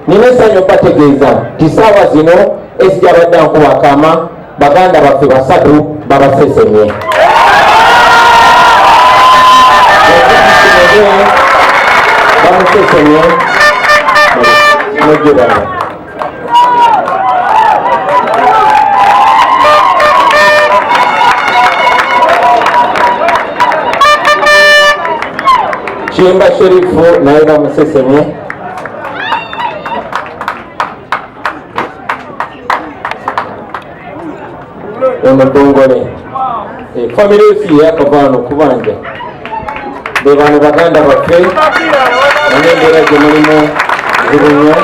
nina essanyu okubategeeza nti ssaawa zino ezijja badde nkubakama baganda baffe basatu babasesemye. bamusesemye mujjubana. Chimba Sherifu naye bamusesemye. Omudongole famire esi yakavaano okubanja be bano baganda baffe n'embeera gye mulimu zibunya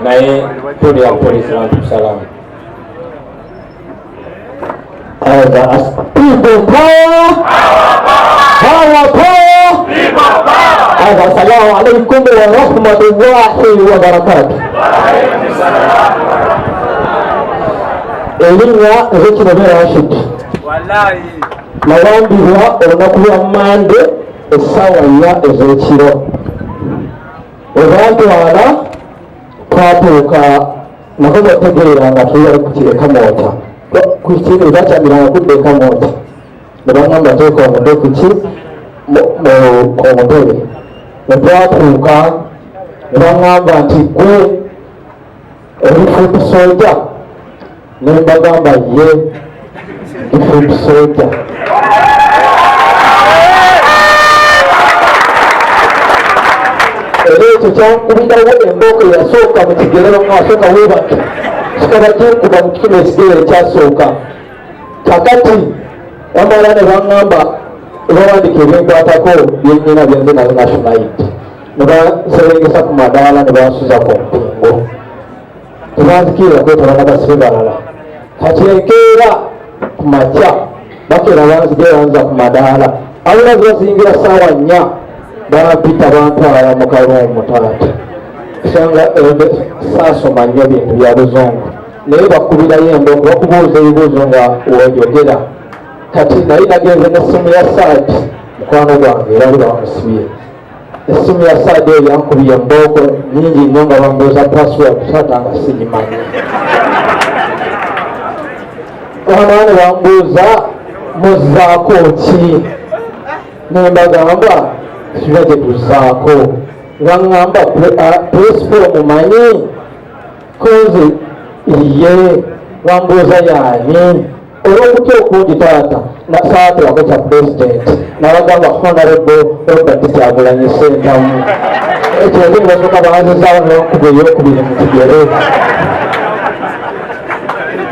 naye tuli ya polisi bantu salaamu. People power! Power power! Assalamu alaikum wa rahmatullahi wa barakatuh. Elinya ezekirobera Rashid nawambibwa olunaku lwa Mande essaawa 4 ez'ekiro obantwala twatuuka nako bategeera nga tuyali kukireka moota kukiri bakyagiranga kudda eka moota ne baŋŋamba teeka omutwe kuki omutebe ne twatuuka ne baŋŋamba nti gwe olifuuti soja ne mbagamba ye ifuuti soja. Era ekyo kyankubirawo embooko eyasooka mu kigerero mwasooka weebake kikaba kinkuba mu kino ekigere ekyasooka kakati bamala ne baŋŋamba ebawandika ebinkwatako byennyina byenze nazo nationality ne baserengesa ku madaala ne bansuza ku mpingo tebanzikiira kwetaba nabasibe balala kati enkeera ku makya bakeera banzige banza ku madaala abula zibazingira ssaawa 4 bampita bantwala mu Kalungu taata kusanga saasoma nnyo bintu bya buzungu naye bakubirayo emboko bakubuuza ebibuuzo nga wojogera kati naye nagenze n'essimu ya saadi mukwano gwange era buli bamusibye essimu ya saadi eyo yankubye embooko nyingi nnyo nga bambuuza password taata nga sigimanyi omwana bambuuza muzaako ki nembagamba kiba gye tuzaako baŋŋamba principal mumanyi kozi ye bambuuza yaani olw'okutya okungi taata nasaatewako kya president nabagamba honorable Robert Kyagulanyi Ssentamu ekyo ndi basooka banzizaawo nebankuba eyokubiri mu kigere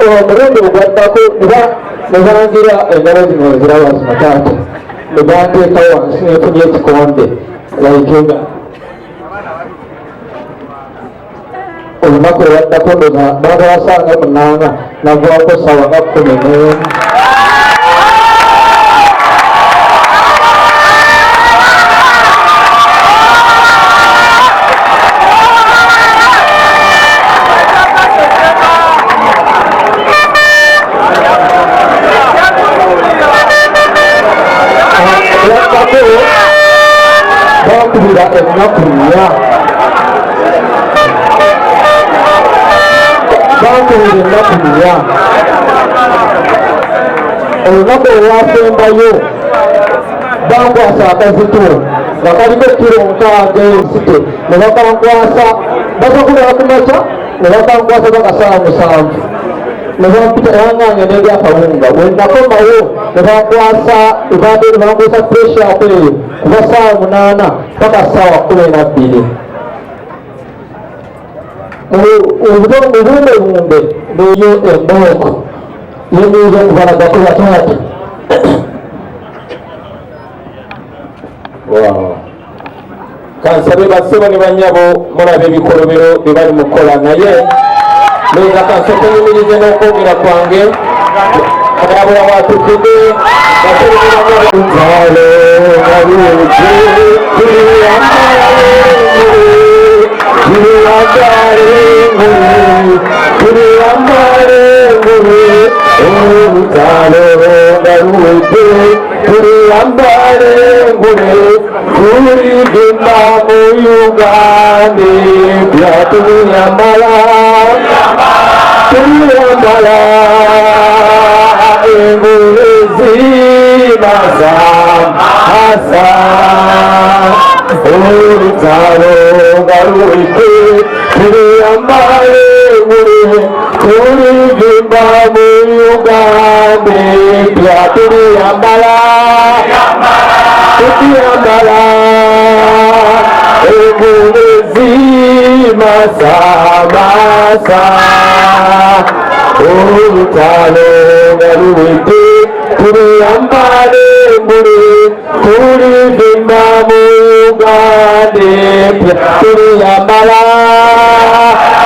omulundi ogwaddako ne bangira engalo zino eziraba zino taata ne banteekawo wansi nefunye ekikonde laikenga olunaku olwaddako ndoza babasanga munanga navako sawa nga 11 bakubira ennaku 4 bakubira ennaku 4 olunaku olwasembayo bankwasa akazito nga kaliko kiro 6 ensite ne bakankwasa basakulira ku makya ne bakankwasa bakasaawa 7 ne bampita yangange n'ebyakawunga bwe nakomayo ne bankwasa ebadde ne bankwasa pressure kweyo kuva ssaawa 8 paka ssaawa 12 obumbebumbe neyo embooko yenyuza okubalagako bataata kansabe bassebo ne banyabo mulaba ebikolobero bye bali mu kukola naye looza kansooka nyumirize n'okwogera kwange abulabula bwatukidde tulivimba mu Uganda byatuyambala tuyambala enguzi mazamasa olutalo nga luwedde tuyambale tulivimba mu Uganda byatuyambala tuyambala enguzi mazamasa olutalo nga luwedde tuyambale tulivimba mu Uganda tuyambala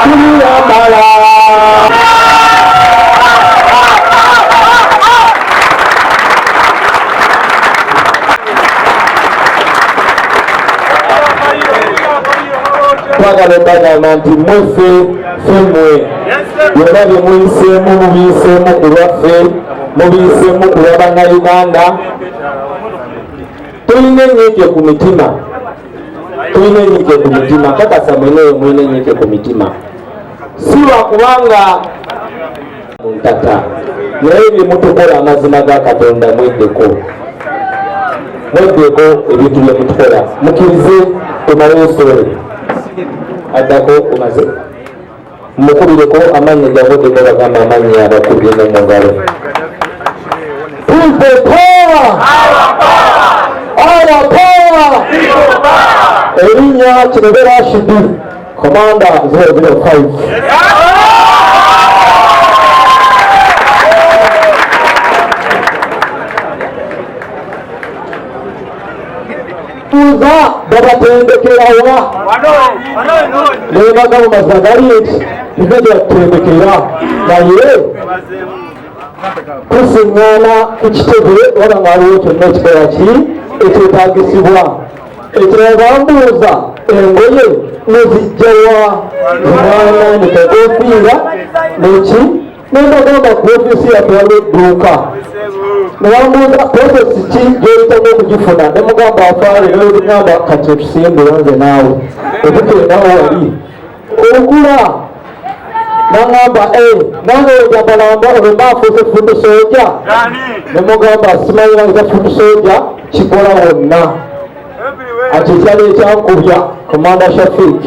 tuyambala twagala bagamba nti mweffe femmwe byonna bye muyiseemu mubiyiseemu ku lwaffe mubiyiseemu ku lwa bannayuganda tulina ennyike ku mitima tulina ennyike ku mitima kakasa mweneyo mulina ennyike ku mitima si lwakubanga muntata naye bye mutukola amazima ga Katonda mweddeko ebintu bye mutukola mukkirize tumaleyo sitole addako umaze mukubireko amannya gavodeko bagamba amannya abakubye no mu ngalo People power! Our power! Erinnya Kinebe Rashidi Commander 005 tuza babatendekerawa nebaga mu mazagalieti nibajatendekera naye tusiŋŋaana ku kitebe waba ngaaliwo kyonna ekikola ki ekyetaagisibwa ekirala bambuuza engoye nezijjawa zimaana nekagofiira neki nembagamba ku ofiisi yatwala edduuka nebambuuza prosesi ki gyeyitamu okugifuna nemugamba afaale negamba kati otusimbula nze naawe obukendawo wali ogula nangamba nange ojabalamba olwemaafuuse fudu soja nemugamba simanyiranza fudu soja kikola wonna ati ekyali ekyankubya komanda Shafik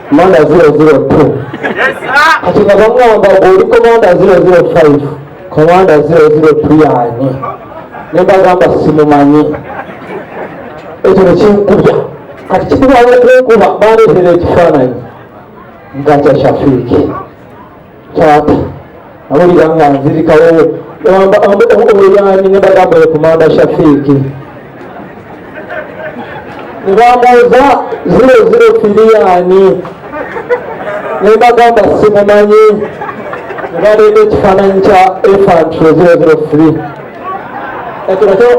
komanda 002 kati nga bangamba oli komanda 005 komanda 003 yani nembagamba simumanyi ekyo nekinkubya kati kikubawekenkuba baleetera ekifaananyi nga kya Shafik kyata nawulira nga nzirikawo oyani nebagamba komanda Shafik nebambuuza 003 yani nebagamba simumanyi nebaleeta ekifaananyi kya infantry 003 ekyo nakyo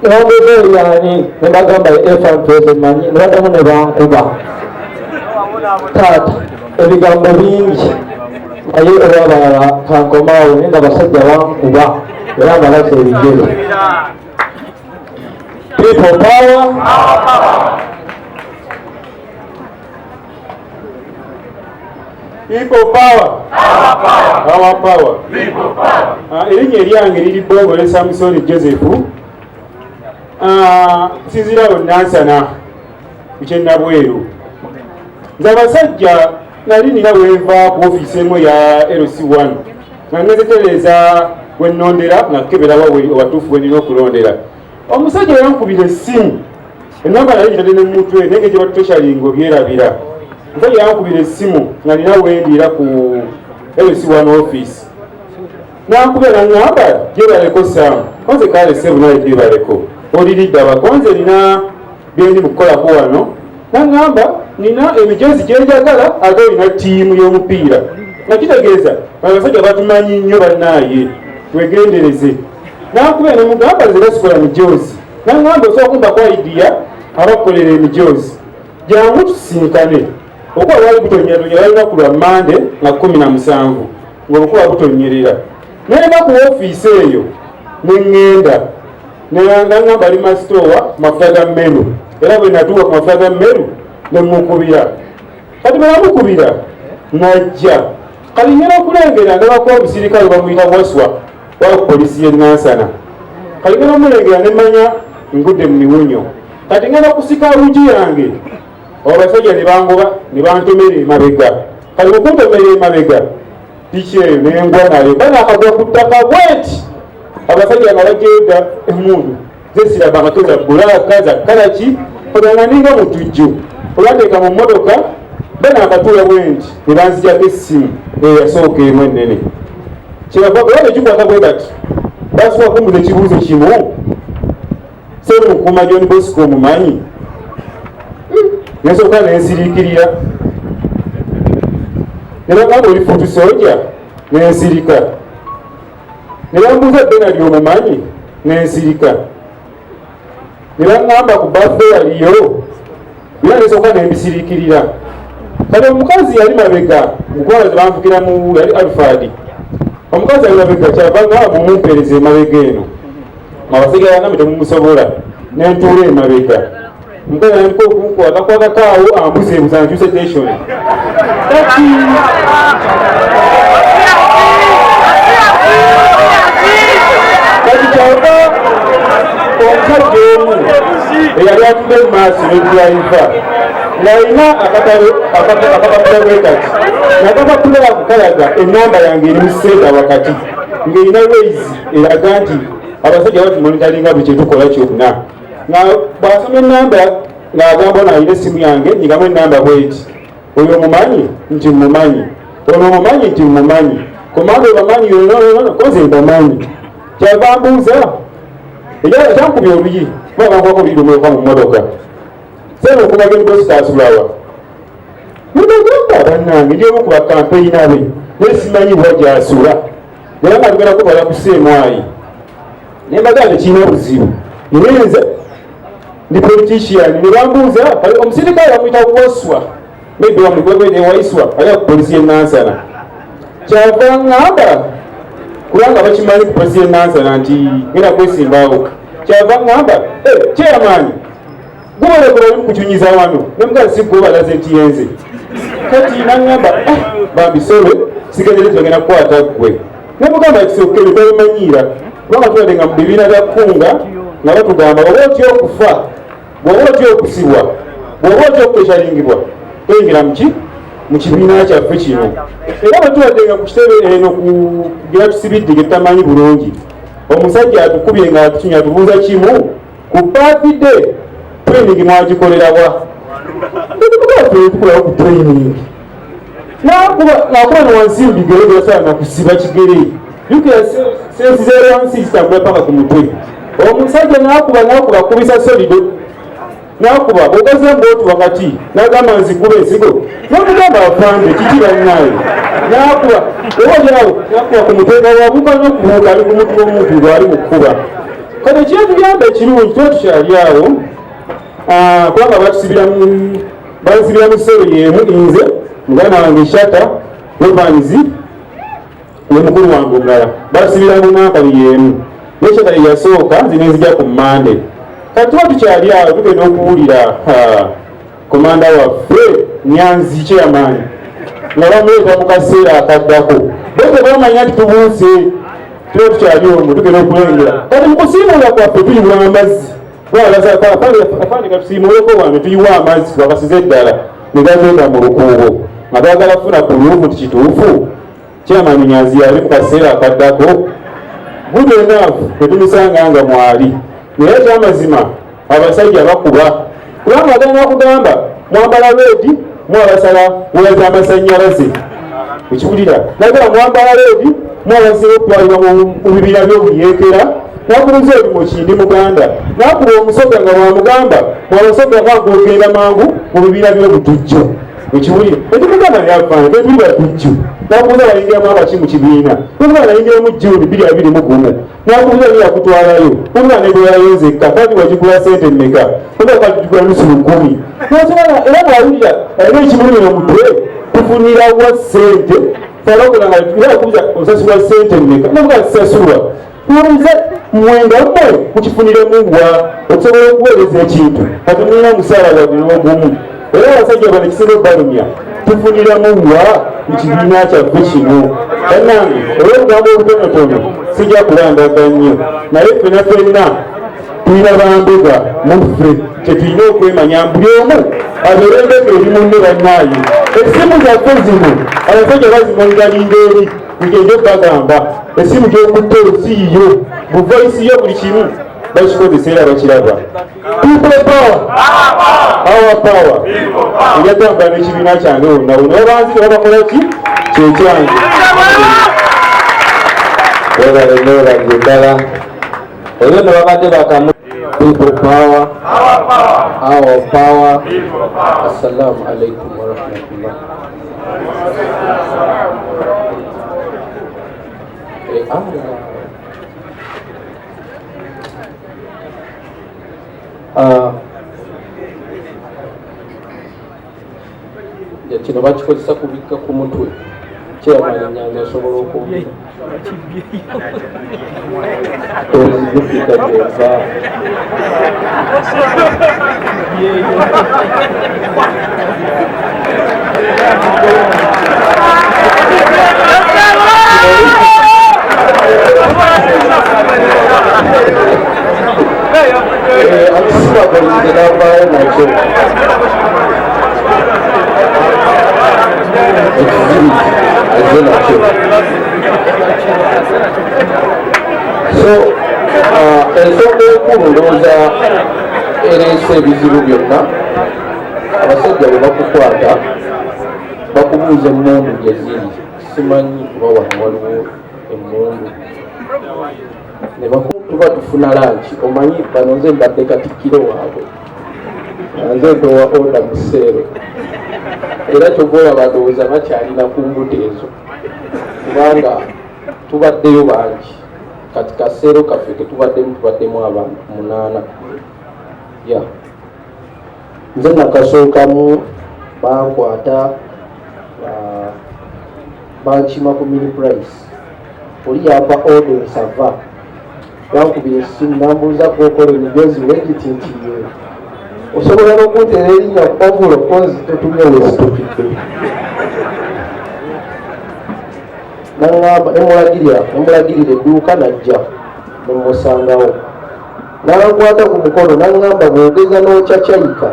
nebambuuza oyani nebagamba infantry zemanyi nebaddamu nebankuba taata ebigambo bingi naye olwabalala kankomaawo naye nga basajja bankuba era mbalaze ebigere people power people power our power erinnya eryange liri Bongole Samson Joseph sinzirawo nansana kukyennabweru nze abasajja nali nina wenva ku ofiisi emu ya LC1 nga nezetereza wenondera nga kebera watuufu wenina okulondera omusajja yankubira essimu enamba naye gitate nemutwe naye gye batuteshalingo byerabira omusajja yankubira essimu nga nina wendiira ku LC1 office nankubira naŋŋamba gyebaleko saamu konze kale sebu naye gyebaleko oliridde abakonze nina byendi mukukolako wano naŋŋamba nina emijozi gyenjagala ate olina ttiimu y'omupiira nga kitegeeza abasajja batumanyi nnyo bannaaye wegendereze nankubira nemugamba nze basikola mijozi naŋŋamba osobola kumba ku idiya abakukolera emijozi jangu tusinkane okuba lwali butonyeratonya balina ku lwa Mande nga 17 ng'olukuba butonyerera neba ku ofiisi eyo neŋŋenda naŋŋamba ali masitowa mafuta ga menu era bwe natuuka ku mafuta ga mmeru ne mukubira kati bwe namukubira najja kati ngenda okulengera ndabakuba omusirikale bamuyita Waswa wala ku polisi y'e Nansana kati ngenda omulengera ne mmanya ngudde mu miwunyo kati ngenda kusika lugi yange abasajja ne bangoba ne bantomera emabega kati mukuntomera emabega piki eyo nengwa nayo bana akagwa ku ttaka bweti abasajja nga bajeda emundu zesiraba nga toza bulaka za kalaki oganga ninga mutujju olwateeka mu mmotoka bana akatuula bwenti ne banzijako essimu eyo yasooka emu ennene kyebava olwale kikwata bwe kati basuka kumbuza ekibuuzo kimu seri mukuuma John Bosco omumanyi nesooka nensiriikirira ne bagamba oli futu soja nensirika ne bambuuza Benard omumanyi nensirika ne baŋŋamba ku birthday yaliyo era nesooka nembisiriikirira kati omukazi yali mabega mukwana ze banvukiramu yali Alfred omukazi yali mabega kyava nga mumumpeereza emabega eno abasajja yangambe temumusobola nentuula emabega omukazi yandika okunkwatako ambuze ebusankyuse station kati kyava omusajja omu eyali atudde mu maaso nedriva ng'alina akapapula bwe kati nakapapula akukalaga ennamba yange eri mu seeta wakati ng'erina weizi eraga nti abasajja batumonitalinga buli kyetukola kyonna nga bw'asoma ennamba ng'agamba naalina essimu yange nyigamu ennamba bweti oyo omumanyi nti mmumanyi ono omumanyi nti mmumanyi komanda obamanyi yononono koze mbamanyi kyava mbuuza ekyankubya oluyi babankwako oluyirumweka mu mmotoka sena okubaga emidositaasulawa mudagamba bannange ndi omu ku bakampeyina be naye simanyi bwagyasula naye nga tugenda kubala ku seemwayi naye mbagaa tekirina obuzibu nyenze ndi politician ne bambuuza omusirikale bamuyita Waswa maybe wamugwegwede Waiswa ali ku polisi y'e Nansana kyava ŋŋamba kubanga bakimanyi ku polisi y'e Nansana nti ngenda kwesimbawo kyava ŋŋamba kyeyamaanyi gubalekula oli mukukyunyiza wano nemugazi sigwe balaze nti yenze kati naŋŋamba bambisole sigendere tibagenda kukwata gwe nemugamba kisooka ebyo babimanyiira kubanga tubadde nga mu bibiina bya kkunga nga batugamba oba otya okufa bw'oba otya okusibwa bw'oba otya okukekyalingibwa toyingira mu kibiina kyaffe kino era bwe tubadde nga ku kitebe eno kugira tusibidde ge tutamanyi bulungi omusajja atukubye nga atukinya atubuuza kimu ku birthday training mwagikolerawa tukulawo ku training nakuba newansi mubigere byasaa nakusiba kigere yukira sensi zewansi zitambula paka ku mutwe omusajja nakuba kubisa solido nakuba ogaze mbootu wakati nagamba nzikuba ensigo nomugamba afande kiki bannaayo nakuba owajawo nakuba ku mutwe gawabuka nokubuuka ali ku mutwe omuntu ng'ali mu kkuba kati ekyetuyamba ekirungi tukyali awo kubanga bansibira mu ssero y'emu nze muganda wange Shata Evans ne mukulu wange omulala basibira mu nankali y'emu neshata yeyasooka nze nenzija ku Mande kati tuba tukyali awo tugenda okuwulira komanda waffe Nyanzi kyeyamaanyi nga bamuleeta mu kaseera akaddako bote bamanya nti tubuuse tuba tukyali omwo tugenda okulengera kati mu kusiimuula kwaffe tuyiwa amazzi afande katusiimuleko wano tuyiwa amazzi wakasize eddala ne gagenda mu lukuubo nga twagala kufuna ku luufu nti kituufu kyamaanyi Nyanzi yali mu kaseera akaddako good enough tetumusanga nga mwali naye ekyamazima abasajja bakuba kubanga agenda okugamba mwambala leedi mwabasala weza amasannyalaze ekiwulira nagala mwambala leedi mwabasala okutwalibwa mu bibiina by'obuyeekera nakubuza ebimo kindi muganda nakuba omusoga nga mwamugamba mwabasoga mwagogenda mangu mu bibiina by'obutujjo ekiwulira etimugamba yavana tetuli batujjo nakubuza bayingiramu abaki mu kibiina nomwana ayingiramu Juni 2021 nakubuza ni yakutwalayo omwana ebyayonzekka kati wagigula sente mmeka ogakatugula nusu 10 nosobola era bwawulira alina ekimulumira omutwe tufunirawa sente salakolanga kubuza osasula sente mmeka nobuga zisasulwa tuwulize muwenga mmwe kukifuniremu wa okusobola okuweereza ekintu kati mulina musaala wadde n'ogumu era abasajja bano ekisinga balumya tufuniremu wa mu kibiina kyaffe kino bannange olw'obugambo obutonotono sijja kulandaga nnyo naye ffena ffenna tulina bambega muffe kyetulina okwemanya buli omu abeere mbega eri munne bannaaye essimu zaffe zino abasajja bazimongalinga eri mugende bagamba essimu gy'okutta osiiyo buvoyisi yo buli kimu bakikozesa era bakiraba people power our power eyatambula n'ekibiina kyange wonna banzi tebabakola ki kyekyange webalenge ddala ebyo ne babadde bakamu people power our power. Assalamu alaikum warahmatullah. Kino bakikozesa kubikka ku mutwe kyeyamanyanyanja asobola okuwulira ozizikikagenza akisibakolinze navaayo nakyo azze nakyo so ensonga enkulu ndowooza ereese ebizibu byonna abasajja bwe bakukwata bakubuuza emmundu gye ziri simanyi kuba wano waliwo emmundu tuba tufuna lanki omanyi bano nze mbadde katikkiro waabwe nze ntowa oda museero era kyogaolaba ndowooza bakyalina ku mbuto ezo kubanga tubaddeyo bangi kati kaseero kaffe tubaddemu abantu 8 ya nze nakasookamu bankwata bankima ku mini price oli yampa audience ava bankubira essimu nambuuza kuokola emigozi wegiti nti osobola n'okunteera erinnya ovulo kozi totumye wesitukidde naŋŋamba nemulagirira edduuka najja nemusangawo nankwata ku mukono naŋŋamba bwogeza n'ocacaika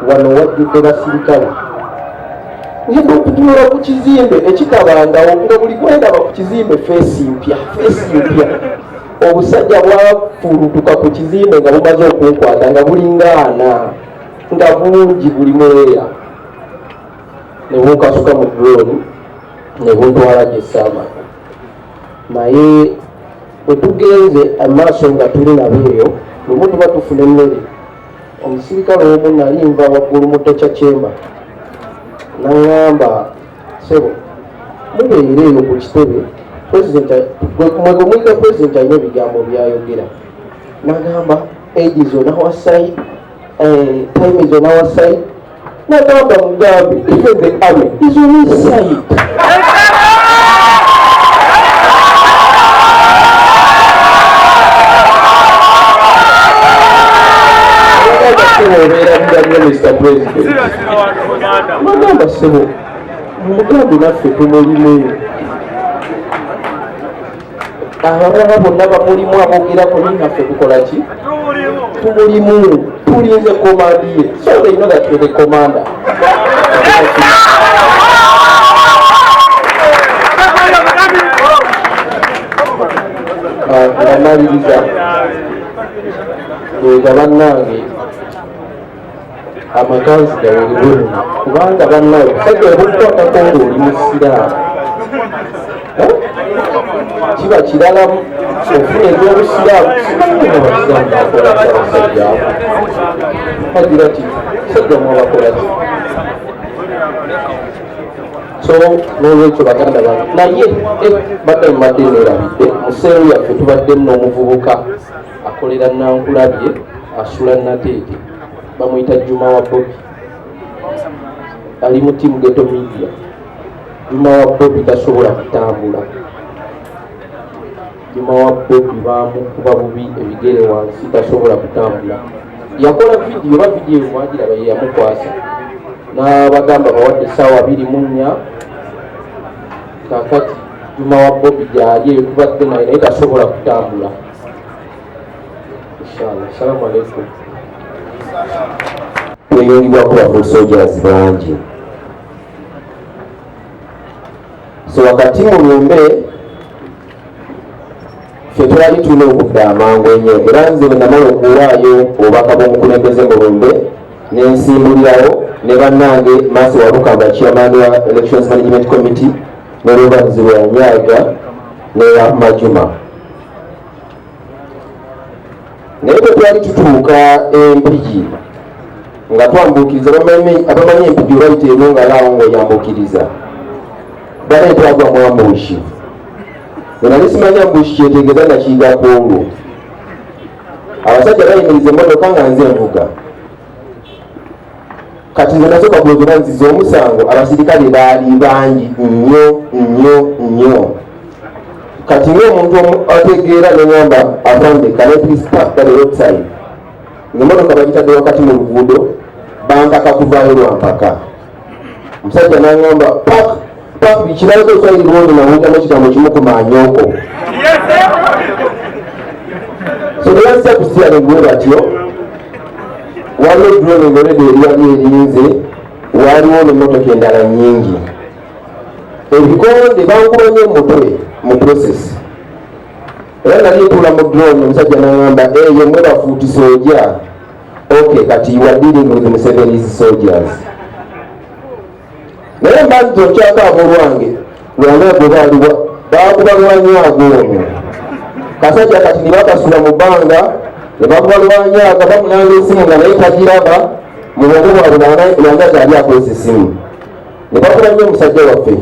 wano wajjudde basirikale ngenda okutunula ku kizimbe ekitabangawo nga buli kwendaba ku kizimbe feesi mpya obusajja bwafulutuka ku kizimbe nga bumaze okunkwata nga bulingaana nga bungi buli mweya ne bunkasuka mu drone ne buntwala gyesaamanya naye bwe tugenze amaaso nga tuli nabeeyo lumu tuba tufuna emmere omusirikale omu nali nva waggulu mu tocha chamber naŋŋamba sebo mubeere eyo ku kitebe mwegomwika president alina ebigambo byayogera nagamba age is on our side, time is on our side. Nagamba mugambe even the army is on his side. Mr. President nagamba sebo mugambe naffe tumulimu abalala bonna bamulimu abogerako ninaffe tukola ki tumulimu tulinze komandi ye so they know that you're the commander. Namaliriza nga bannange amakanzi gaweriwe kubanga bannange sajja obukwatako ng'oli musiraamu kiba kiralamu ofuna ebyobusiraamu simanyiabasiraamu bakola abasajja bagira ti sajja mwabakolaki so n'olwekyo baganda bange naye badda mubadde neerabidde museeru yaffe tubaddemu n'omuvubuka akolera Nankulabye asula Nateete bamuyita Juma wa Bobi ali mu tiimu Geto Media. Juma wa Bobi tasobola kutambula Juma wa Bobi bamukuba bubi ebigere wansi tasobola kutambula. Yakola vidiyo ba vidiyo mwagiraba ye yamukwasa n'abagamba bawadde essaawa 24 kakati Juma wa Bobi gyali ekubadde naye tasobola kutambula. Inshallah. Assalamu alaikum. Kweyongibwako ba soldiers bangi. So wakati mu Lumbe ffe twali tulina okudda amangu ennyo era nze bwe namala okuwaayo obubaka bw'omukulembeze mu Lumbe ne nsimbulirawo ne bannange Masi Walukamba chairman wa Elections Management Committee ne Lubanzi lwe Yanyaga ne Majuma. Naye bwe twali tutuuka Empigi nga twambuukiriza abamanyi Empigi olwayita eno nga laawo ng'oyambuukiriza baleetwagwa mu ambushi. Nali simanyi ambushi kyetegeeza nakiigako olwo. Abasajja bayimiriza emmotoka nga nze nvuga. Kati nze nasooka kulowooza nziza omusango abasirikale baali bangi nnyo. Kati ng'omuntu ategeera neŋŋamba afande can I please park at the roadside. Ng'emmotoka bagitadde wakati mu luguudo bampaka kuvaayo lwampaka. Omusajja n'aŋŋamba park bikirazo oswayiri lwoni nawuliramu ekigambo kimu ku maanyooko. So neyazza kusira negwe batyo waliwo drone ngolede eriwali erinze waliwo n'emmotoka endala nnyingi. Ebikonde bankuba nnyo mutwe mu process. Era nali ntuula mu drone omusajja n'aŋŋamba ye mwebafuuti soja. Okay, kati you are dealing with Museveni's soldiers. Naye mbanzi okyakaabo olwange lwange baaliwa baakuba lwanyaaga omwo. Kasajja kati ne bakasula mu bbanga ne bakuba lwanyaaga bamunanga essimu nga naye tagiraba mu bwongo bwabwe lwanga gyali akozesa essimu. Ne bakuba nnyo omusajja waffe.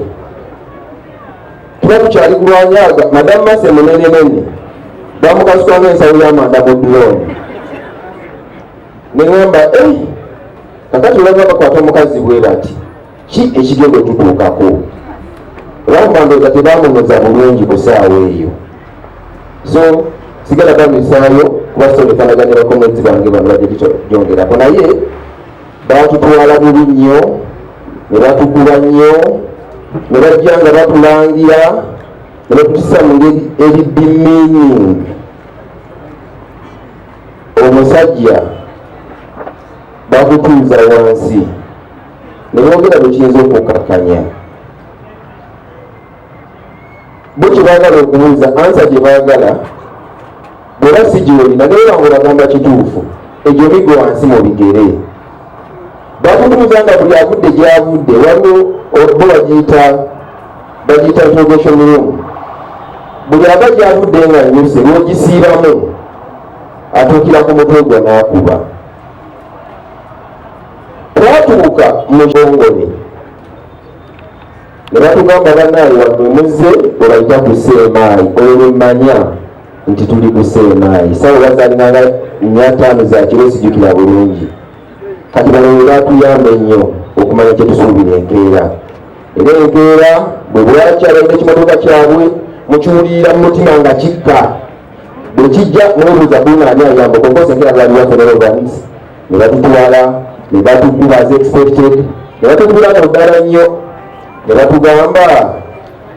Tuba tukyali ku lwanyaaga madamu Mase munenenene bamukasukanga ensawo y'amanda mu drone. Ne ŋŋamba kakati olaba bakwata omukazi bwe bati ki ekigendo tutuukako. Olwamugamba ndowooza tebaamunoza bulungi ku ssaawa eyo. So sigala bamisaayo kuba sitolekanaganya bakomezi bange bano badde gyongerako naye baatutwala bubi nnyo ne batukuba nnyo ne bajja nga batulangira ne batutisa mu ngeri eri demeaning. Omusajja bakutuuza wansi ne boogera bwe kiyinza okukakkanya. Bo kye baagala okubuuza ansa gye baagala bw'oba si gy'olina naye bange bagamba kituufu egyo migo wansi mu bigere. Bakutuuza nga buli avudde gy'avudde waliwo bo bagiyita interrogation room. Buli aba gy'avudde nga nnyuse n'ogisiibamu atuukira ku mutwe gwa n'akuba. Twatuuka mu Kyongole ne batugamba bannaayi wadde muzze webayita ku Seemaayi olwo mmanya nti tuli ku Seemaayi. Sawa bazaalinanga 5 za kiro sijjukira bulungi. Kati bano we baatuyamba ennyo okumanya kye tusuubira enkeera. Era enkeera bwe bwakya balina ekimotoka kyabwe mukiwulirira mu mutima nga kikka. Bwe kijja mwebuuza kunaani ayamba okokosa enkeera bwaliwaffe nerobans ne batutwala ne batukuba as expected ne batukubira nga ddala nnyo ne batugamba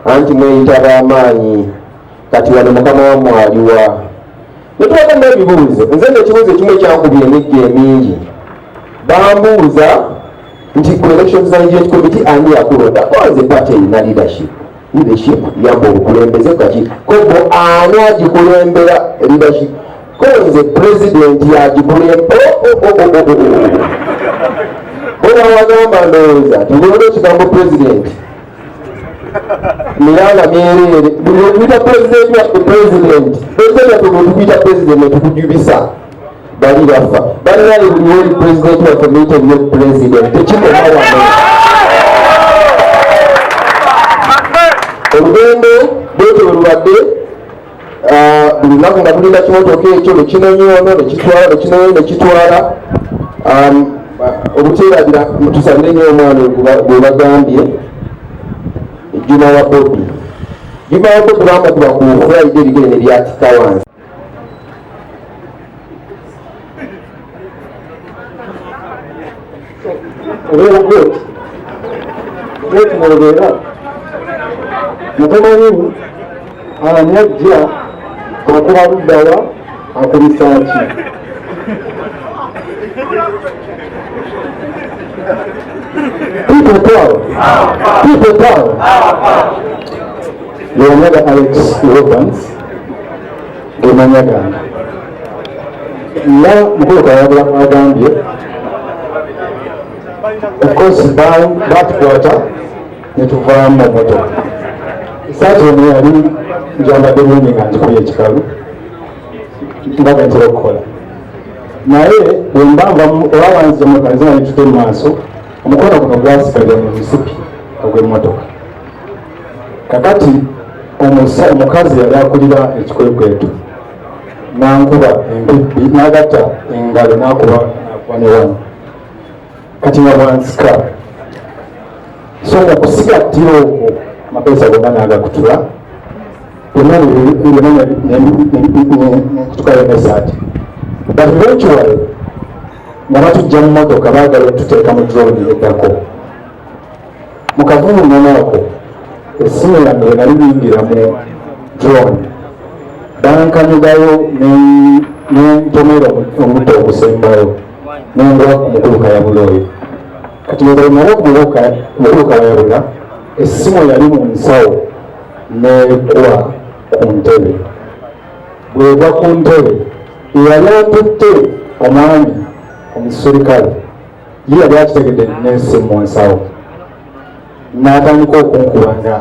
anti mweyita b'amaanyi kati wano mukama wammwe aliwa. Ne tubagamba ebibuuzo. Nze n'ekibuuzo ekimu ekyankubira emigga emingi bambuuza nti ku Elections Management Committee ani yakulonda. Koze party erina leadership yamba obukulembeze kaki kobo ani agikulembera leadership koze president yagikulembera. Bona wagamba ndowooza tibulonda ekigambo president miranga myerere buli okuyita president waffe president yaffe bwetukuyita president netukujubisa bali bafa balinaye buli woli president waffe muyita ebyo president tekikoma wano. Olugendo bwekyo bwe lubadde buli lunaku nga tulinda kimotoka ekyo nekinonyoono nekitwala nekitwala. Obuteerabira tusabire nnyo omwana gwe bagambye Juma wa Bobi limaako tubanga tuba ku friday ligere ne lyatika wansi. obeera gweti mwobeera mutemanyi ani ajja akuba luddawa akubisaaki people power lewanyaga Alex Evans gemanyaganga nga mukulu kayabula mwagambye of course batukwata netuvaamu motoka esaati ono yali njambadde bulungi nga njikuye ekikalu mbaga ntera okukola naye bwembamba olawanzija mukanzina nitute mu maaso omukono guno gwasigalira mu musipi ogw'emmotoka kakati omukazi yali akulira ekikwekweto nankuba empibbi n'agatta engalo nakuba ne wano kati nga bwansika so okusigattira okwo amapeesa gonna n'agakutula nekutukayo nesaati but eventually nga batujja mu motoka baagala otuteeka mu drone eddako mu kavuunanaako essimu yange wenali biyingira mu drone bankanyugayo nentomera omutto ogusembayo nengwa ku mukuluka yabula oyo kati webalimala okumukuluka yabula essimu yali mu nsawo negwa ku ntebe bwegwa ku ntebe eyali atutte omwami omuserikale ye yali akitegedde n'essimu mu nsawo n'atandika okunkuba nga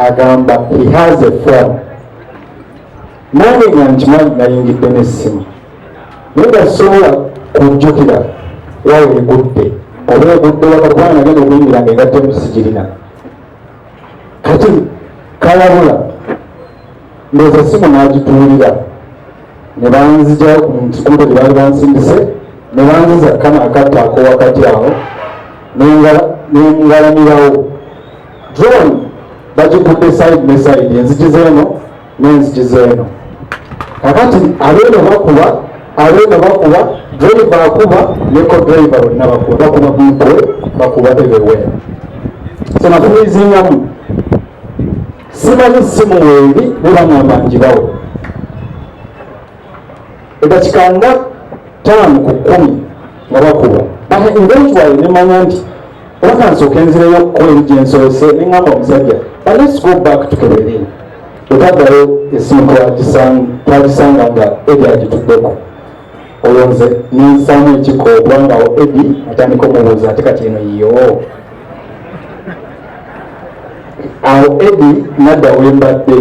agamba he has a phone nange nga nkimanyi nayingidde n'essimu naye nga sobola kujjukira wawe egudde oba egudde wakakubana nagenda okuyingira nga egatte musigirina kati kalabula ndowooza essimu n'agituulira ne banzigyayo ku kikuuto gye baali bansindise ne banziza kama akatta ako wakati awo nengalamirawo drone bagikudde side ne side enzigi zeeno n'enzigi zeeno kakati abeeno bakuba driver akuba neko driver wonna bakuba mutwe bakuba everywhere so natumizingamu simanyi simu weeri bebangamba njibawo edakika nga 5 ku 10 nga bakuba but eventually nemanya nti olakansooka enzireyo kukola gyensoose neŋŋamba omusajja but let's go back to Keberin etaddayo esimu twagisanga nga edi agituddeko olwo nze ninsaamu ekiko okubangawo edi atandika omubuuza ate kati eno yo awo edi nadda wembadde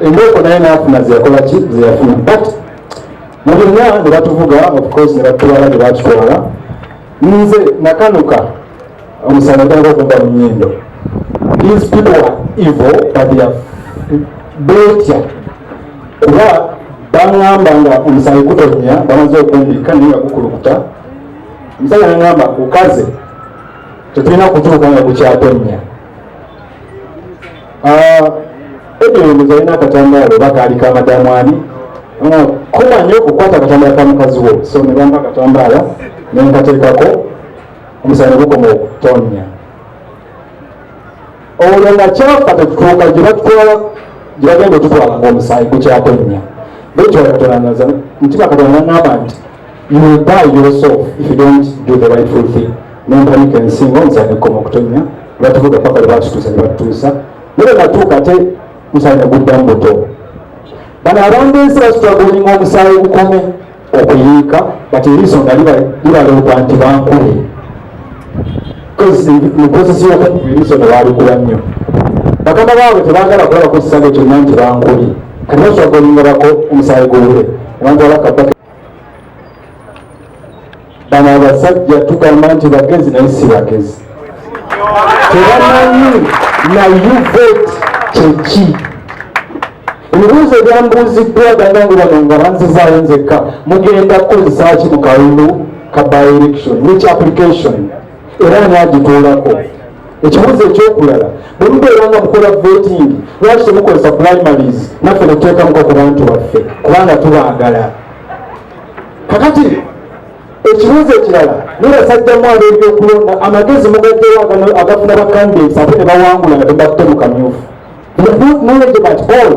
embooko naye naafuna zeyakolaki zeyafuna but mu byonna ne batuvuga of course ne batutwala gye batutwala nze nakanuka omusana tandika okuva mu nnyindo these people are evil but they are betya kuba baŋŋamba nga omusayi gutonya bamaze okumbika naye nga gukulukuta omusajja naŋŋamba gukaze tetulina kutuuka nga gukyatonya ebirowoozo alina akatambaalo oba kaali kamadamwani kumanyi okukwata akatambaala ka mukazi wo so ne bampa akatambaala nenkateekako omusana gukoma okutonya olwo nga kyafa tetutuuka gye batutwala gye bagenda otutwala ngaomusaayi gukyatonya bekyo katonanaza mutima katonda naŋŋamba nti you will die yourself if you don't do the rightful thing nempanika ensinga omusaayi nekukoma okutonya batuvuga paka lwe batutuusa ne batutuusa naye natuuka ate omusaayi neguddamu buto bano abantu ensi basitwagolinga omusaayi gukome okuyiika bati eriiso nga libaloopa nti bankule muprosesi yokukuba eriiso newalikuba nnyo bakama baabwe tebaagala kulaba ku kisango kyonna nti bankuli kati basitwagolinga bako omusaayi guwule abantu abakabaka bano abasajja tugamba nti bagezi naye si bagezi tebamanyi na uvet kyeki ebibuuzo ebyambuuziddwa ganange bano nga banzizaayo nzekka mugenda kukozesa ki mu kalulu ka by election which application era n'agituulako. Ekibuuzo ekyokulala, bwe mubeera nga mukola voting, lwaki temukozesa primaries naffe ne tuteekamuko ku bantu baffe kubanga tubaagala. Kakati ekibuuzo ekirala, nibasajjamu ab'ebyokulonda amagezi mugaddewo agafuna ba candidates ate ne bawangula nga tebatte mu kamyufu. Knowledge about all.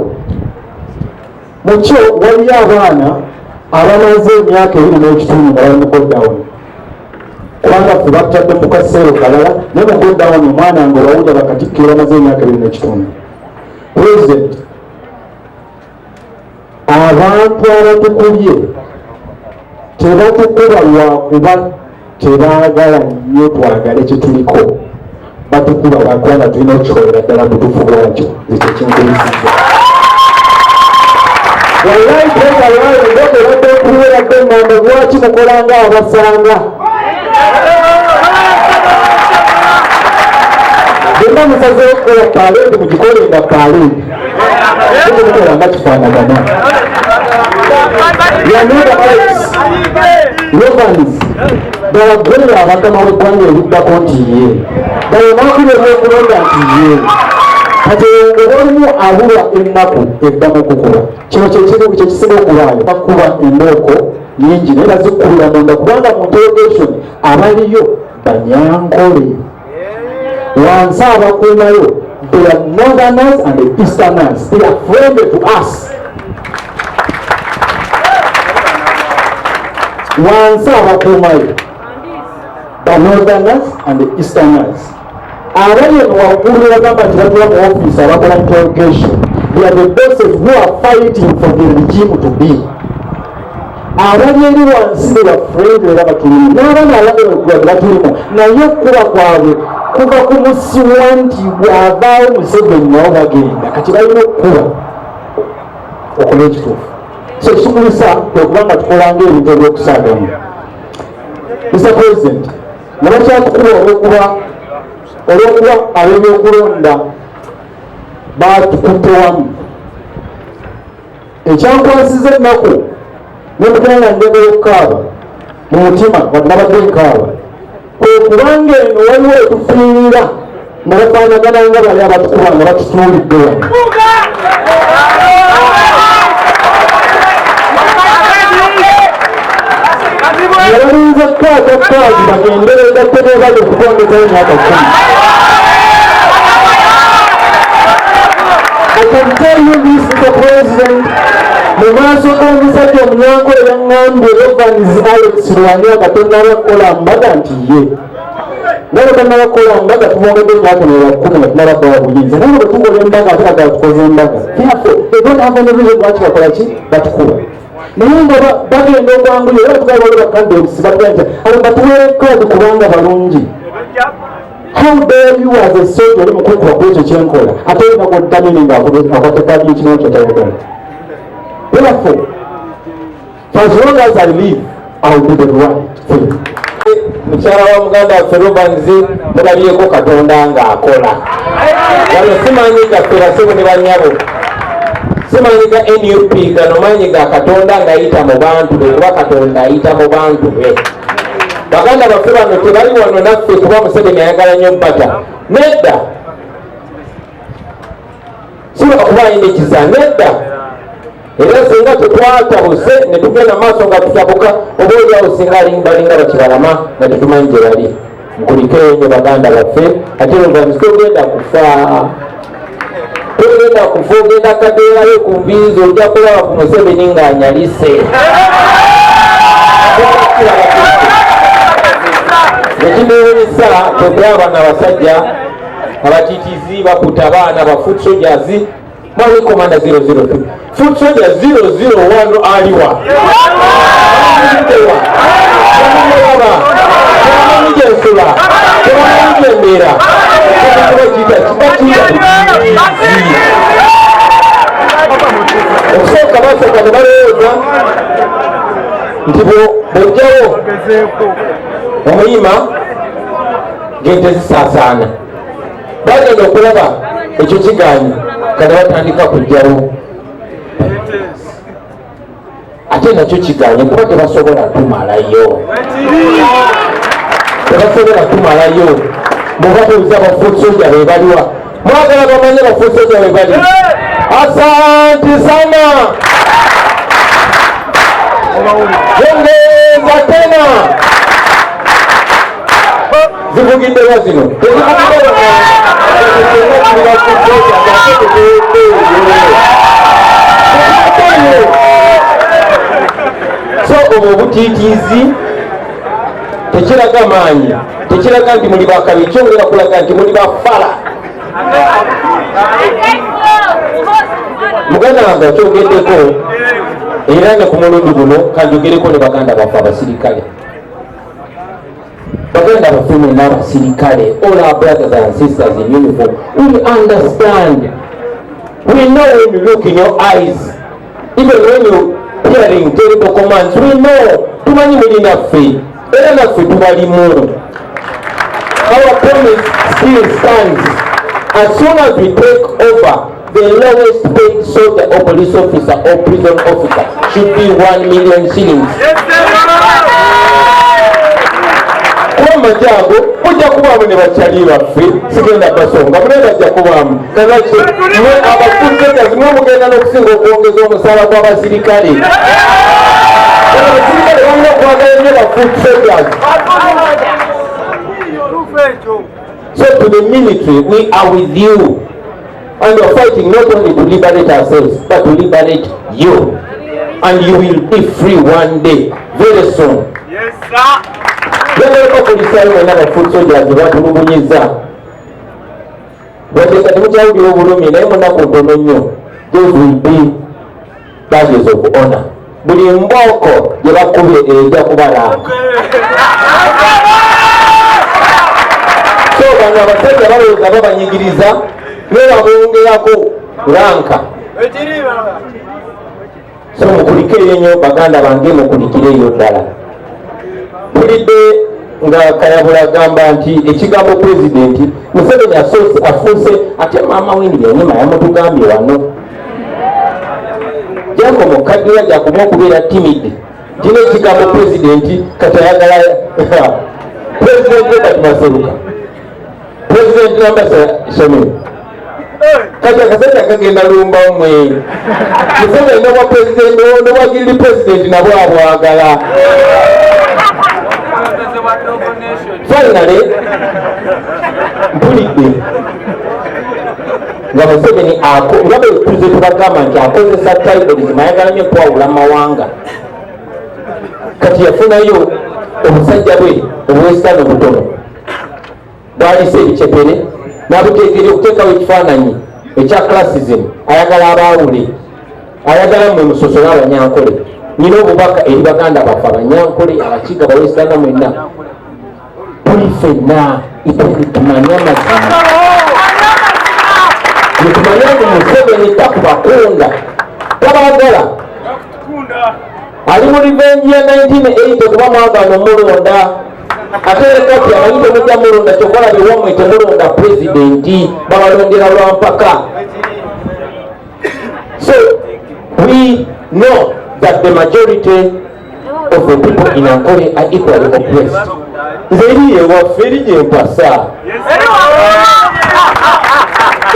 Mu kyo waliyo abaana abamaze emyaka 2.5 nga bali mu goddawuni. Kubanga ffe batadde mu kaseero kalala naye mu goddawuni omwana nga olwawulira bakatikkiro bamaze emyaka 2.5. President, abantu abatukubye tebatukuba lwakuba tebaagala nnyo twagale kyetuliko, batukuba lwakubanga tulina okukikolera ddala butuufu bwakyo. Ekyo kinkulisizza wallahi tegalwayo ng'obadde okubeeradde engamba lwaki mukolanga abasanga byonna musazeewo okukola paaleedi mugikolenga paaleedi mukolanga kifaanagana. Yanuda Alex Evans bawagwerera abagama b'eggwanga ebiddako nti ye bayonaakuli ebyokulonda nti ye kati obalimu abulwa ennaku eddamu kukuba kino kyekisinga okubaayo bakuba endooko nyingi naye bazikkulira munda kubanga mu interrogation abaliyo banyankole wansi abakuumayo they are northerners and the easterners. They are friendly to us. Wansi abakuumayo the northerners and the easterners. Abali waggulu bagamba nti batula mu office abakola interrogation. They are the bosses who are fighting for the regime to be. Abali eri wansi ne bafriendly era batulimu n'abaana abagala batulimu naye okuba kwabwe kuva ku musiwa nti bw'avaawo Museveni nabo bagenda kati balina okukuba okola ekituufu. So ekigulisa kwe kubanga tukolanga ebintu ebyokusaagamu. Mr. President, nga bakyatukuba olw'okuba ab'ebyokulonda batukutte wamu. Ekyankwasiza ennaku ne mugenda njagala okukaaba mu mutima wadde nabadde nkaaba kwe kubanga eno waliwo etufiirira ne bafaanagana nga bali abatukuba nga batutuulidde wano. Yabalinza kkaata bagende begatte beebali okutongezayo emyaka 10. I can tell you this, Mr. President, mu maaso g'omusajja omunyankole yaŋŋambye Evans Alex Lwanya Katonda abakola mbaga nti ye naye Katonda abakola mbaga tumwongedde emyaka 10 tunabadde wa buyinza naye bwe tukola embaga ate bagala tukoze embaga don't have any reason lwaki bakola ki batukuba naye nga bagenda okwangulira era tugala bali bakandesi bagenda nti abo batuweere kaadi kubanga balungi. How dare you as a soldier oli mukukuba ku ekyo kyenkola ate olina gwoddanini ng'akwatekaadi ekinawo kyotayagala. Therefore, for as long as I live, I will do the right thing. Mukyala wa muganda waffe Evans mulabyeko Katonda ng'akola. Wano simanyi gaffe basibu ne bannyabo. Simanyi ga NUP gano manyi ga Katonda ng'ayita mu bantu be kuba Katonda ayita mu bantu be. Baganda baffe bano tebali wano naffe kuba Museveni ayagala nnyo bbata. Nedda. Siba kuba ayina ekiza nedda. Era singa tetwatabuse ne tugenda maaso nga tutabuka oba oliawo singa balinga bakibalama nga tetumanyi gye bali. Mukuliko ennyo baganda baffe ate Evans togenda kufa. Togenda kufa ogenda kadeerayo ku nviiri zo ojja kulaba ku Museveni ng'anyalise. Ekineewunyisa tekulaba n'abasajja abatiitizi bakuta abaana ba foot soldiers mwali komanda 002 foot soldier 001 aliwa ensula embeera okusooka basooka ne balowooza nti bw'ojjawo omuyima ng'ente zisaasaana bagenda okulaba ekyo kigaanyi kale batandika kujjawo ate nakyo kigaanyi kuba tebasobola tumalayo tebasobola kumalayo bwebatuuza bafuusoja bebaliwa mwagala bamanye bafuusoja bebali asanti sana ongeza tena zivugiddewa zino so obwo obutiitiizi tekiraga maanyi tekiraga nti muli bakabi kyongera kulaga nti muli bafala muganda wange akyogeddeko era ne ku mulundi guno kanjogereko ne baganda baffe abasirikale baganda baffe mwenna abasirikale all our brothers and sisters in uniform we understand we know when you look in your eyes even when you hearing terrible commands we know tumanyi muli naffe era naffe tubalimu our promise still stands as soon as we take over the lowest paid soldier or police officer or prison officer should be 1 million shillings. Kwama jago mujja kubaamu ne bakyali baffe sigenda basonga mulenda ajja kubaamu kanaki mwe abafuutegazi mwe mugenda n'okusinga okwongeza omusaala gw'abasirikale abasirikale balina okwagala nnyo bafuutegazi. So to the military, we are with you. And we are fighting not only to liberate ourselves, but to liberate you. And you will be free one day, very soon. Yes, sir. Those will be badges of honor. Buli mboko yebakubye ejja kubalanga. So bano abasajja balowooza babanyigiriza nebabongerako ranka. So mukulikeeyo nnyo baganda bange mukulikireeyo ddala. Mpulidde nga Kayabula agamba nti ekigambo pulezidenti Museveni afuuse ate maama Winnie Byanyima yamutugambye wano. Jango mukaddiwa gyakuma okubeera timid. Kino ekigambo pulezidenti kati ayagala pulezidenti kati Maseruka. Pulezidenti Nambasa Shamiru. Kati akasajja kagenda lumba mmwe. Museveni n'obwa pulezidenti n'obwagiriri pulezidenti nabwo abwagala. Finally, mpulidde nga Museveni nga bwe tuze tubagamba nti akozesa tribalism ayagala nnyo okwawula amawanga. Kati yafunayo obusajja bwe obwesitaani obutono bwalisa ebicepere n'abuteekera okuteekawo ekifaananyi ekya classism. Ayagala abaawule, ayagala mwe musosola abanyankole. Nina obubaka eri baganda baffe abanyankole abakiga bawesitaana mwenna tuli ffenna ituli tumanye amazima netumanye nti Museveni takubakunda tabaagala ali mu revenge ya 1980 kuba mwagano mulonda ate kati amanyi temujja mulonda kyokola byewammwe temulonda pulezidenti babalondera lwampaka. So we know that the majority of the people in Ankole are equally oppressed. Nze eriye waffe eri gye mpasa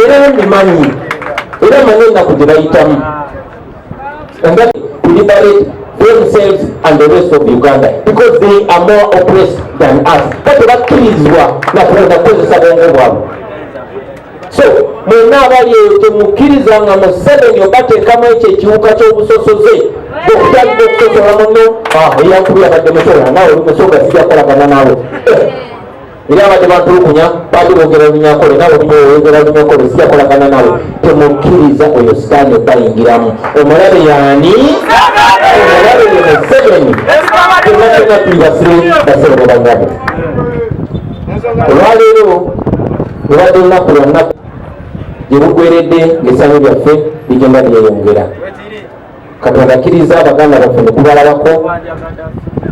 era mbimanyi era manyi ennaku gye bayitamu, and that to liberate themselves and the rest of Uganda because they are more oppressed than us. Kati bakkirizibwa nakulonda kukozesa bwongo bwabwe. So mwenna abali eyo temukkiriza nga Museveni obateekamu ekyo ekiwuka ky'obusosoze okutandika okusosola muno eyankubye abadde musola nawe oli musoga sijja kukolagana nawe era abadde bantulukunya bali boogera olunyankole nawe olina owogera olunyankole sijja kukolagana nawe. Temukkiriza oyo sitaani obayingiramu. Omulabe yaani? Omulabe ye Museveni. Tena tuli basere bangabe. Olwaleero ebadde olunaku lwonna gye bugweredde ng'essanyu lyaffe ligenda lyeyongera. Katonda akkiriza abaganda baffe ne kubalabako.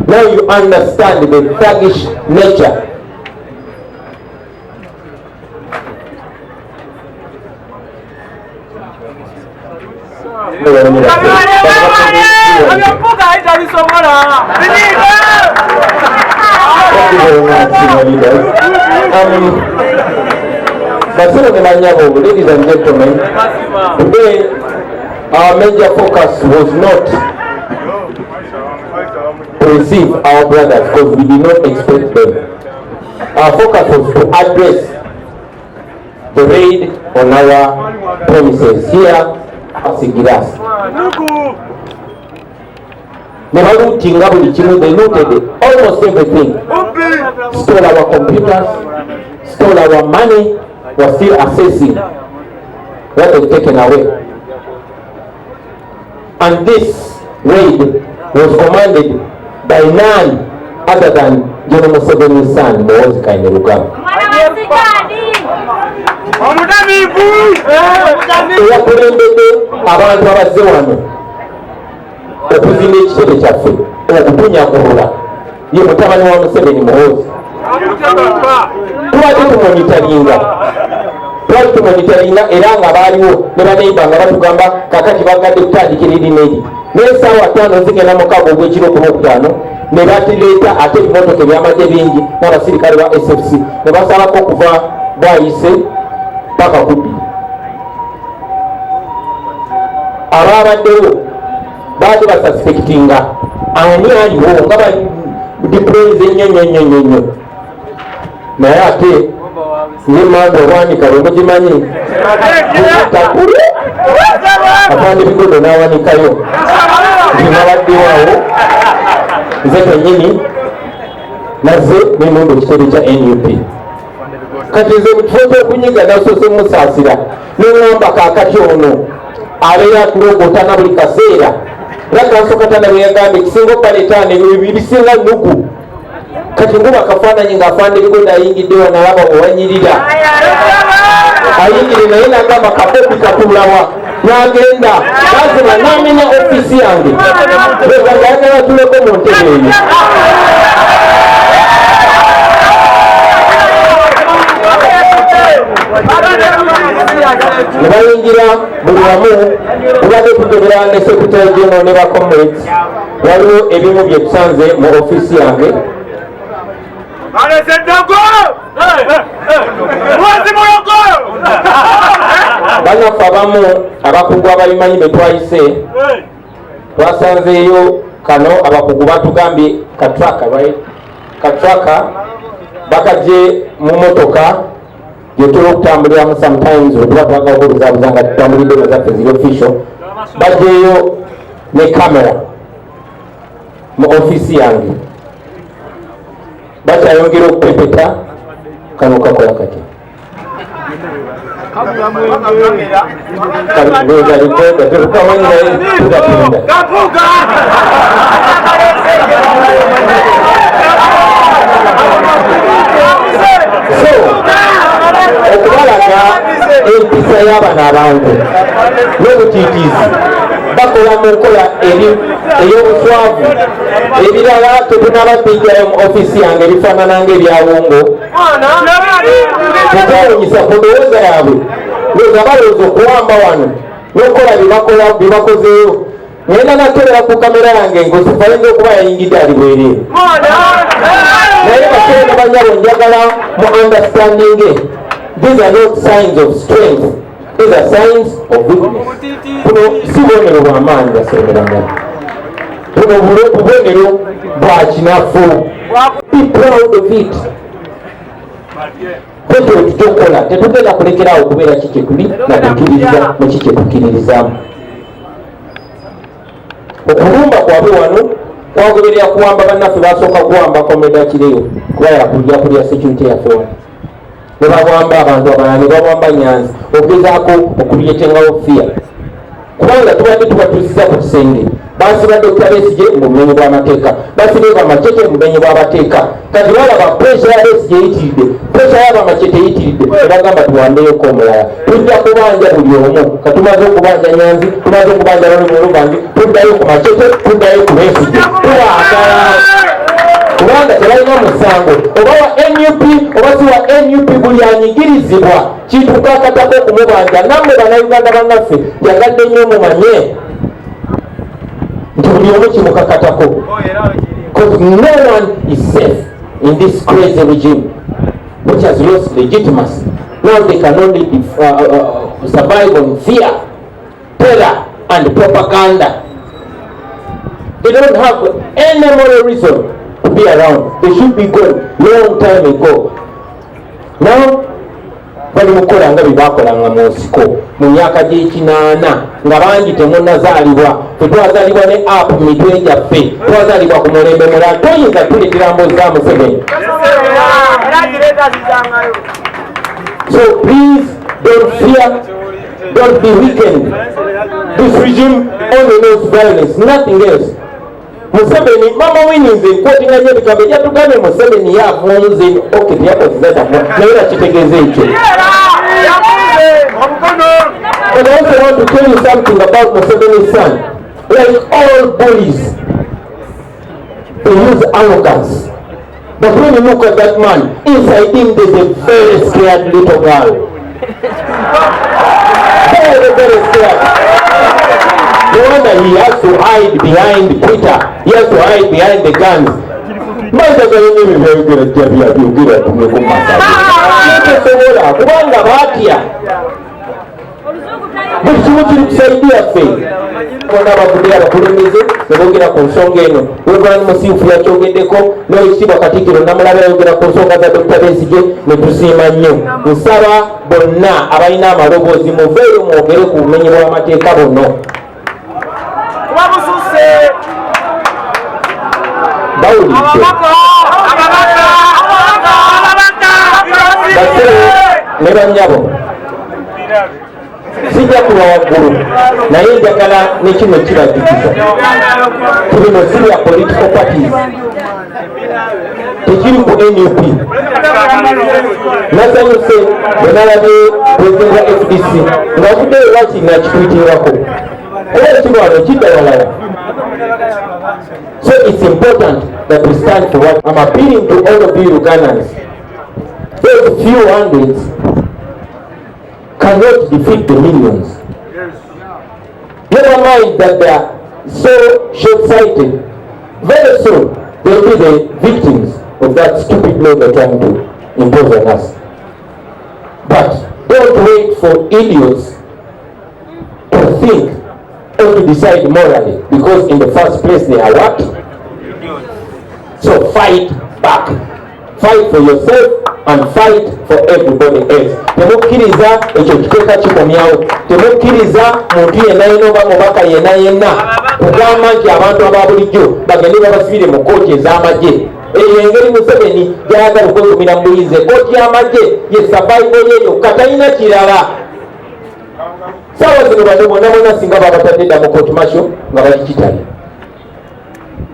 Now you understand the thuggish nature very much, senior leaders. Ladies and gentlemen, today our major focus was not to receive our brothers because we did not expect them. Our focus was to address the raid on our premises here at Sigiras. They looted almost everything. Stole our computers, stole our money. We're still assessing what they've taken away. And this raid was commanded by none other than General Museveni's son, Muhoozi Kainerugaba. Eyakulembedde abantu abazze wano okuzimba ekitebe kyaffe okutunyakulula ye mutabani wa Museveni Muhoozi. Twali tumonitaringa era nga baaliwo ne baneiba nga batugamba kakati bagadde kutandikira erineri n'essaawa 5 zigenda mukaaga ogw'ekiro ku Lwokutaano ne batireeta ate ebimotoka ebyamagye bingi n'abasirikale ba SFC ne basalako okuva Bwayise paka Kubbi. Abaabaddewo baali basuspectinga ani aliwo nga badiployize ennyo naye ate nemanda owanika lwemugimanyi takule afande bigodo n'awanikayo zinabaddewawo nze kennyini nazze nenonda ekitebe kya NUP. Kati nze mukifo ky'okunyiga nasoose musaasira neŋŋamba kaakati ono abeera atulogootana buli kaseera era kansokatana bwe yagambye ekisinga okubaleetaano ebisinga nnugu. Kati nguba akafaananyi ng'afande bigoda ayingidde wanalaba bwewanyirira ayingire naye nagamba kakopi katulawa n'agenda nazima n'amenya ofiisi yange ayagala tuleko mu ntebe eyo. Ne bayingira buli wamu tubadde tugobera ne sekretary general ne bacomrades. Waliwo ebimu bye tusanze mu ofiisi yange. Bannaffe abamu abakugu abayimanyi be twayise twasanzeeyo kano abakugu batugambye katraka bakagye mu motoka gyetuba okutambuliramu sometimes wetuba twagala okubuzaabuza nga tutambulidde ezaffe ziri official bagyeyo ne kamera mu ofiisi yange bakyayongera okupepeta kano kakola kati okubalaga empisa y'abano abantu n'obutiitiizi bakola mu nkola ey'obuswavu ebirala tetunababijjayo mu ofiisi yange ebifaanana ng'ebyawungo tetawunyisa ku ndowooza yaabwe looza balowooza okuwamba wano n'okukola byebakozeeyo ngenda natebera ku kamera yange ng'osifayinza okuba yayingidde ali bwereere naye bakeena banyabo njagala mu understanding these are not signs of strength, these are signs of weakness. Kuno si bubonero bwa maanyi basemeranga, buno bubonero bwa kinafu. Be proud of it. Kwekyo tutokola tetugenda kulekerawo okubeera kike tuli natukkiririza mu kike tukkiririzaamu. Okulumba kwabwe wano kwagoberera kuwamba bannaffe basooka kuwamba komeda kireyo kuba yakujja kulya security yaffe wano ne bawamba abantu abalala ne bawamba Nyanzi okugezaako okulyetengawo fiya kubanga tubadde tubatuusiza ku kisenge basiba Dr. Besigye mu bumenyi bw'amateeka basiba Machete mu bumenyi bw'amateeka kati balaba pressure ya Besigye eyitiridde pressure y'aba Machete eyitiridde bagamba tuwambeyoko omulala tujja kubanja buli omu katumaze okubanja Nyanzi tumaze okubanja bano mu Lubanzi tuddayo ku Machete tuddayo ku Besigye tuwaagala kubanga tebalina musango oba wa NUP oba si wa NUP buli anyigirizibwa kitukakatako okumubanja nammwe bannayuganda bannaffe yagadde nnyo mumanye nti buli omu kimukakatako because no one is safe in this crazy regime which has lost legitimacy. Now they can only survive on fear, terror and propaganda. They don't have any moral reason to be around. They should be gone long time ago. Now bali mukola nga bibakolanga mu nsiko mu myaka gy'ekinaana nga bangi temunnazaalibwa, tetwazaalibwa ne app mu mitwe gyaffe, twazaalibwa ku mulembe mulala. Toyinza tuleetera mboozi za Museveni. So please don't fear, don't be weakened. This regime only knows violence, nothing else. Museveni, Mama Winnie quoting again because they have to go to Museveni, yeah, ones in okay, they have to set up. But I also want to tell you something about Museveni's son. Like all bullies, they use arrogance. But when you look at that man, inside him there's a very scared little girl. Very scared. No wonder he has to hide behind Twitter. He has to hide behind the guns. Kubanga batya buli kimu kiri kusaidia ffe bona abavudde abakulembeze ne boogera ku nsonga eno. Wegwana musiifu yakyogeddeko n'ekitiibwa Katikkiro Namulaba yayogera ku nsonga za Dr. Besigye ne tusiima nnyo. Nsaba bonna abalina amaloboozi muveeyo mwogere ku bumenyi bw'amateeka buno. Bawulidde baseewo ne bannyabo sijja kuba waggulu naye njagala ne kino kibaddikiza tulino siriya political parties tekiri ku NUP. Nasanyuse bwe nalabye pulezidenti wa FDC ng'avuddeyo lwaki nakitwitirwako era ekirwano kidda walala. So it's important that we stand for what I'm appealing to all of you Ugandans. Those few hundreds cannot defeat the millions. Never mind that they are so short-sighted. Very soon they will be the victims of that stupid law they're trying to impose on us. But don't wait for idiots to think or to decide morally, because in the first place they are what? So fight back. Fight for yourself and fight for everybody else. Temukkiriza ekyo kiteeka kikomyawo. Temukkiriza muntu yenna yenna oba mubaka yenna yenna kugamba nti abantu aba bulijjo bagende babasibire mu kkooti ez'amagye. Eyo engeri Museveni gy'ayagala okwekumira mu buyize. Kkooti y'amagye ye survival ye yokka, talina kirala. Sawa zino bano bonna bonna singa babatadde dda mu court martial nga bali kitali.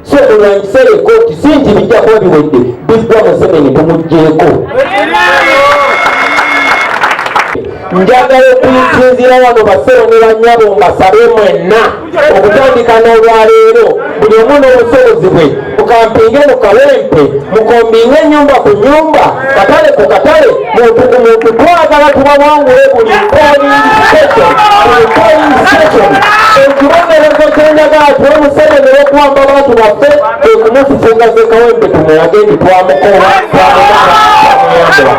So olwanyisera ekkooti si nti bijja kuba biwedde, biggwa Museveni tumuggyeko. Njagala okusinziira wano basero ne bannyabo mbasabe mwenna okutandika n'olwaleero buli omu n'obusobozi bwe mukampinge mu kawempe, mukombinge ennyumba ku nnyumba, katale ku katale, muntu ku muntu. Twagala tubawangule buli polling station. Ekibonerezo kyenjagala tuwe Museveni w'okuwamba abantu baffe kwe kumufufugaze kawempe tumulage nti twamukola twamuyamba.